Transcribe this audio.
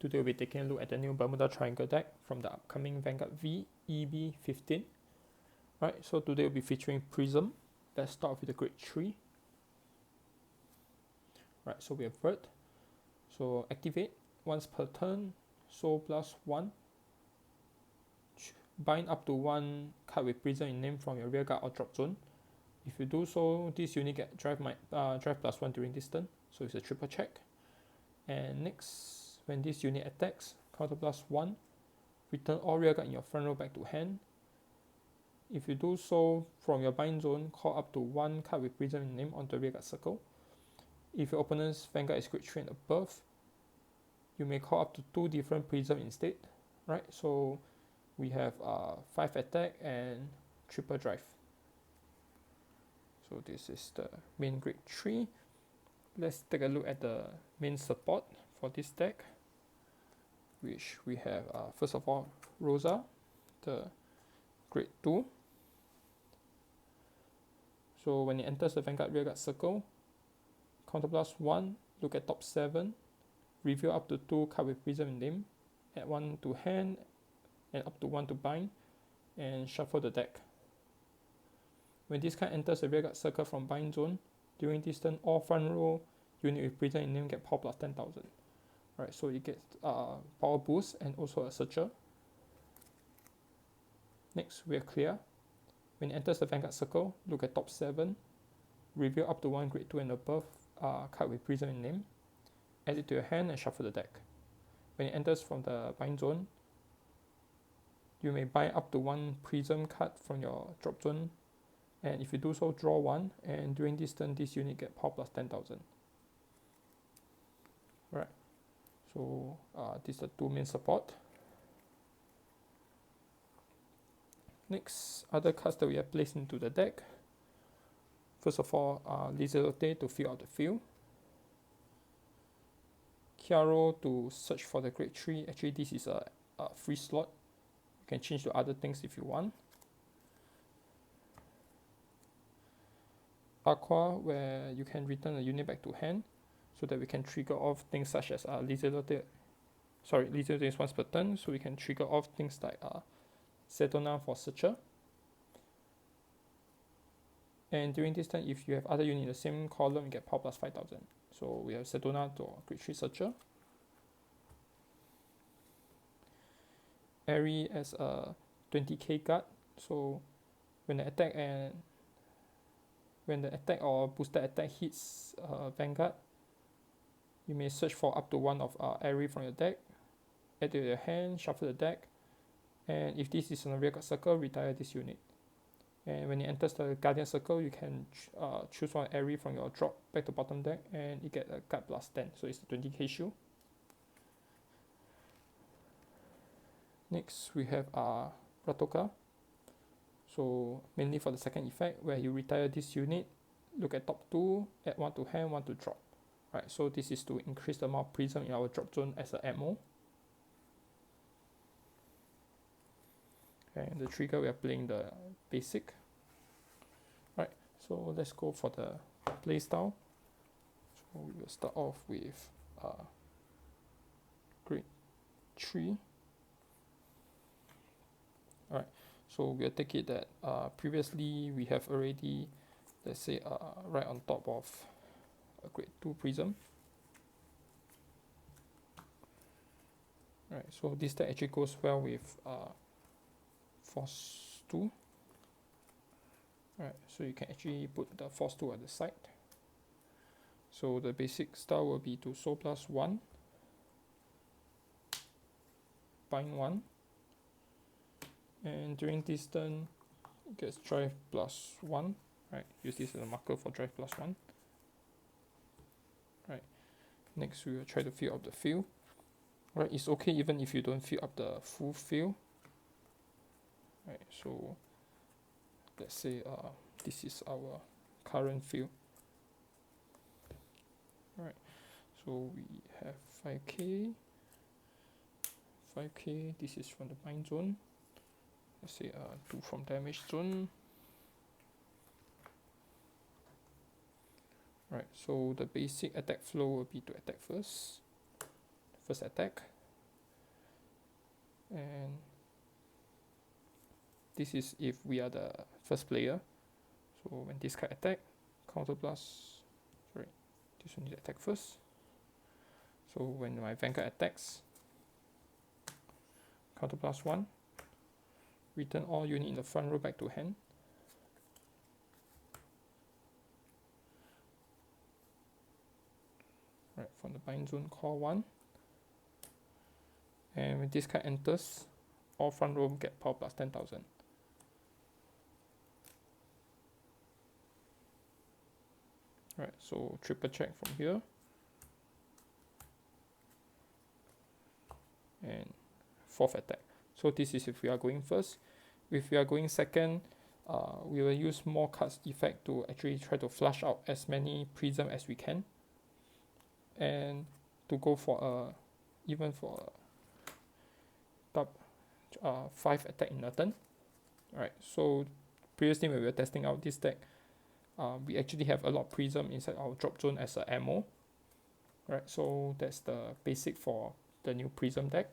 Today we'll be taking a look at the new Bermuda Triangle deck from the upcoming Vanguard VG-V-EB15. Right, so today we'll be featuring Prism. Let's start with the grade 3. Right, so we have Vert. So activate once per turn, Soul plus 1. Bind up to 1 card with Prism in name from your rear guard or drop zone. If you do so, this unit get drive plus 1 during this turn, so it's a triple check. And next, when this unit attacks, counter plus 1, return all rear guard in your front row back to hand. If you do so from your bind zone, call up to 1 card with Prism in name onto the rear guard circle. If your opponent's Vanguard is grade 3 and above, you may call up to 2 different Prism instead. Right, so we have 5 attack and triple drive. So this is the main grade 3. Let's take a look at the main support for this deck, which we have first of all Rosa, the grade 2. So when it enters the Vanguard rearguard circle, counter plus 1, look at top 7, reveal up to 2 cards with Prism in name, add 1 to hand and up to 1 to bind, and shuffle the deck. When this card enters the rearguard circle from bind zone, during this turn all front row unit with Prism in name get power plus 10,000. Right, so you get power boost and also a searcher. Next, we are clear. When it enters the Vanguard circle, look at top 7, reveal up to 1 grade 2 and above card with Prism in name, add it to your hand and shuffle the deck. When it enters from the bind zone, you may bind up to 1 Prism card from your drop zone, and if you do so, draw 1, and during this turn, this unit get power plus 10,000. Right. So these are 2 main support. Next, other cards that we have placed into the deck. First of all, Lizelote to fill out the field. Chiaro to search for the grade 3. Actually, this is a free slot. You can change to other things if you want. Aqua, where you can return a unit back to hand, so that we can trigger off things such as Lizelote is once per turn, so we can trigger off things like Sedona for searcher. And during this turn, if you have other unit in the same column, you get power plus 5,000. So we have Sedona to grade 3 searcher. Airy as a 20k guard, so when the attack or boosted attack hits Vanguard, you may search for up to 1 of Airy from your deck, add to your hand, shuffle the deck, and if this is in a rearguard circle, retire this unit. And when it enters the Guardian circle, you can choose 1 Airy from your drop back to bottom deck, and you get a guard plus 10, so it's a 20k shield. Next, we have Ratoka. So mainly for the second effect, where you retire this unit, look at top 2, add 1 to hand, 1 to drop. Right, so this is to increase the amount of Prism in our drop zone as an ammo. And the trigger, we are playing the basic. Right, so let's go for the playstyle. So we will start off with grade 3. Alright, so we'll take it that previously we have already, let's say, right on top of a grade 2 Prism. Right, so this deck actually goes well with Force 2. Right, so you can actually put the Force 2 at the side. So the basic style will be to Soul plus 1, bind 1, and during this turn, it gets drive plus 1. Right, use this as a marker for drive plus 1. Right, next we will try to fill up the field. Right, it's okay even if you don't fill up the full field. Right, so let's say this is our current field. Right, so we have 5k, this is from the bind zone. Let's say 2 from damage zone. Right, so the basic attack flow will be to attack first. First attack, And this is if we are the first player. So when this card attack, counter plus, sorry, this one need to attack first. So when my Vanguard attacks, counter plus 1, return all unit in the front row back to hand. Right, from the bind zone, call 1. And when this card enters, all front row get power plus 10,000. Right, so triple check from here. And fourth attack. So this is if we are going first. If we are going second, we will use more cards effect to actually try to flush out as many prism as we can. And to go for even for a top 5 attack in a turn. Alright, so previously when we were testing out this deck, we actually have a lot of prism inside our drop zone as a ammo. Right, so that's the basic for the new prism deck.